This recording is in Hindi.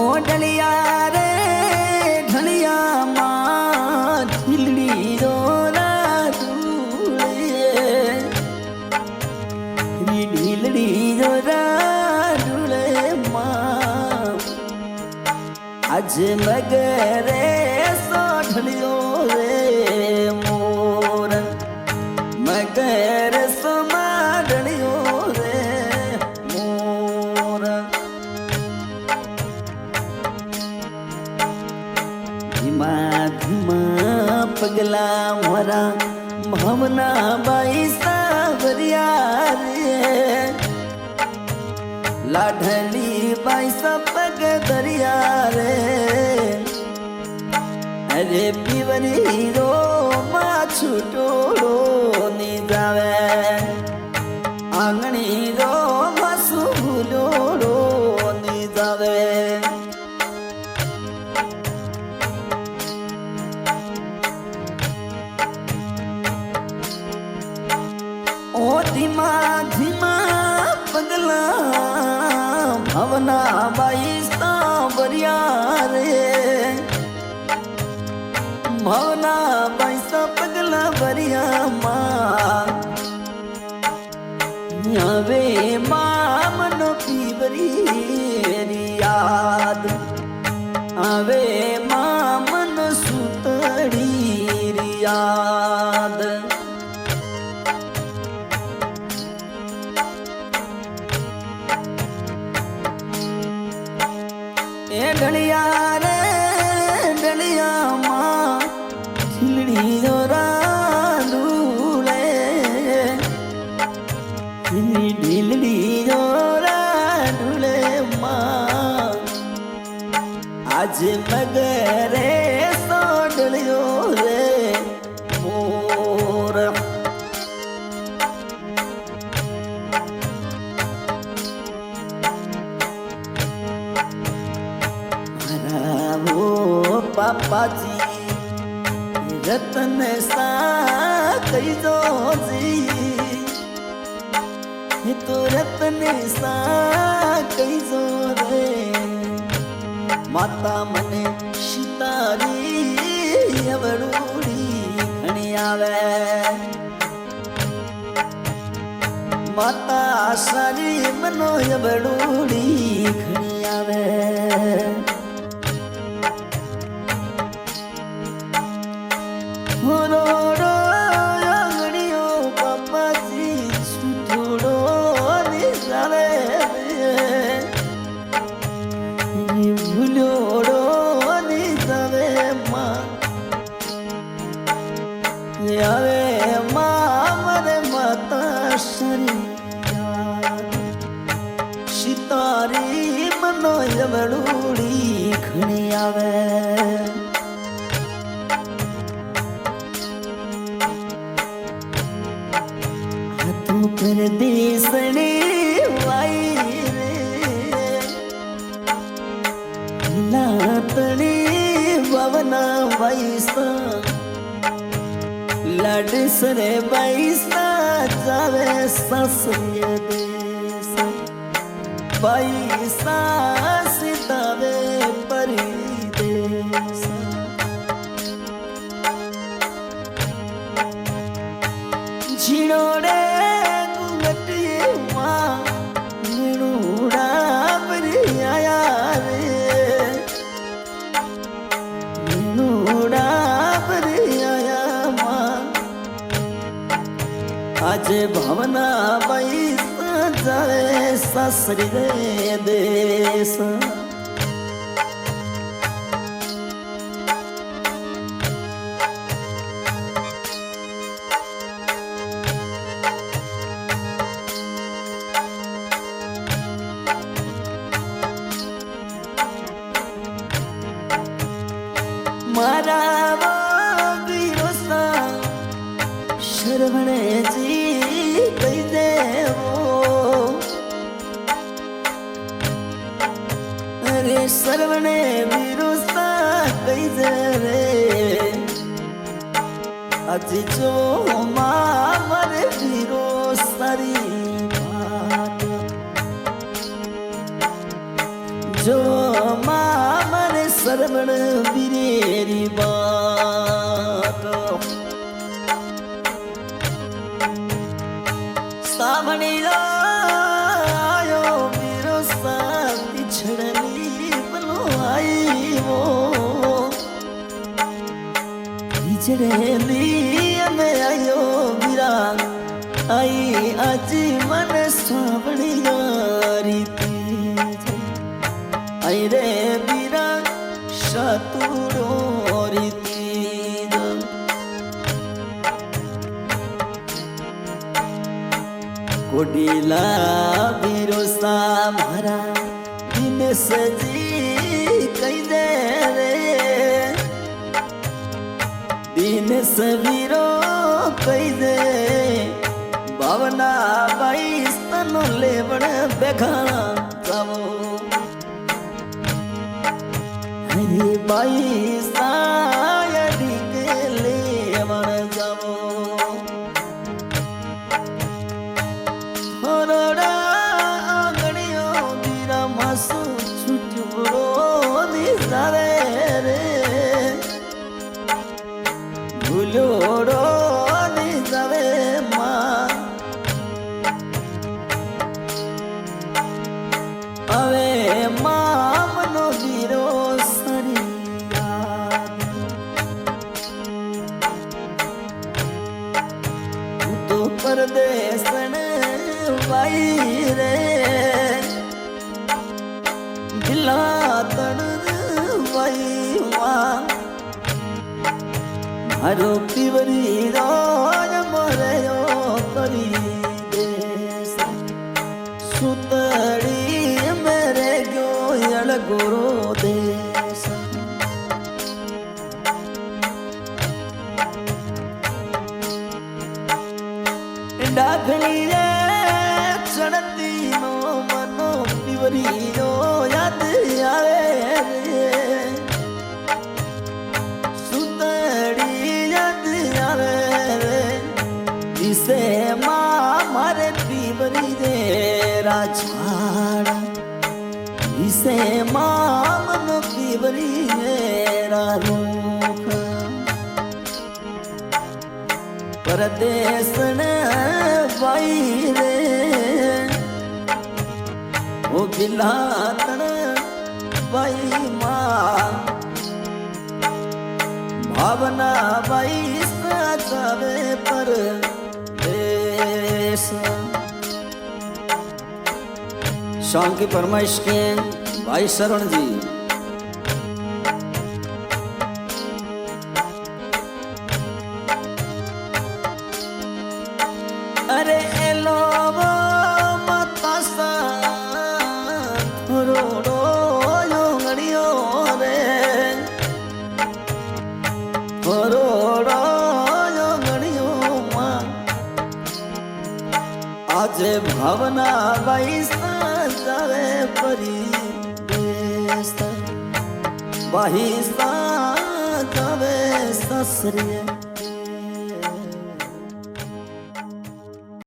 ओ डलिया रे ढलिया माँ ढिलड़ी रोना ढूले ढिलड़ी रोना ढूले माँ आज मगरे सो ढलियो रे मोर मगर सो माँ ढलियो रे मोर धीमा धीमा पगला मोरा भावना बाई सावरिया रे लाढली बाई सा पग दरिया रे अरे पीवरी रो माँ छूटोड़ो नी जावे आंगणी रो मासू भूलोड़ो नी जावे ओ धीमा धीमा पगला भावना बाई सांवरिया रे भावना बाई सा पगला बरिया माँ वे माँ मनो पीवरी याद आवे माँ मन सुतड़ी याद ए डलिया रे डलिया माँ झिलड़ी जोरा ढूले ढिलड़ी जोरा ढूले माँ आज मगरे सो डलियो रे मोर पापा जी रतन सा कई दो जी तो रतन सा कई दो रे माता मने शितारी अवड़ूड़ी घणी आवे माता सारी मनो अवड़ूड़ी घणी आवे रोड़ो आंगड़ियो पापा जी छूटोड़ो निसारे भूलोड़ो निसारे माँ आवे माँ मरे माता शरी शितारी मनो यमड़ूड़ी घणी आवे परदेसने वाई रे लातने ववना वाईसा लडसरे वाईसा जावे ससुय देस वाईसा सितावे परिदेस झिड़ोड़े आज भावना बाई जाए ससरी रे देश मारा शरवणे जी कई देवो अरे शरवणे विरुसा कई दे रे अज जो माँ मरे वीरो सारी बात जो मामर सरवण वीरेरी बात सामने आयो मेरो साथी छड़नी बनो आई वो बिछड़ेली में आयो विराग आई आज मन सावणी यारी आई रे बीरा शातुरो रीति कोडीला बीरो सा मारा दिन सजी कई दे रे दिन सवीरो कई दे भावना बाई स्तनो लेवण बेघा जावो हरी बाई सायडी के लेवण जावो थोड़ा आंगणियो बीरा मासु छुटुरो दिसावे रे भूलोड़ो दिसावे मां अवे मामनो बीरो सरिया तो परदेसन वाई रे दिला तड़ वाई मां मारो पिवरी राज मरयो तरी देश सुतड़ी मेरे गयो यल गुरु देश डाघली रे चढ़ती नो मनो पिवरी नो याद आवे रे सुतड़ी याद आवे रे इसे माँ मारे पिवरी रे राजवाड़ा इसे माँ मन पिवरी मेरा रूख परदेस ने बाई रे ओ बिलातन बाई माँ भावना बाई सजावे पर देश शाम की फरमाइश के भाई शरण जी अरे एलो मतासा थोड़ो योंगड़ियो रे थोड़ो योंगड़ियो मां आज भावना बाई साजावे परी देश बाही साजावे ससरे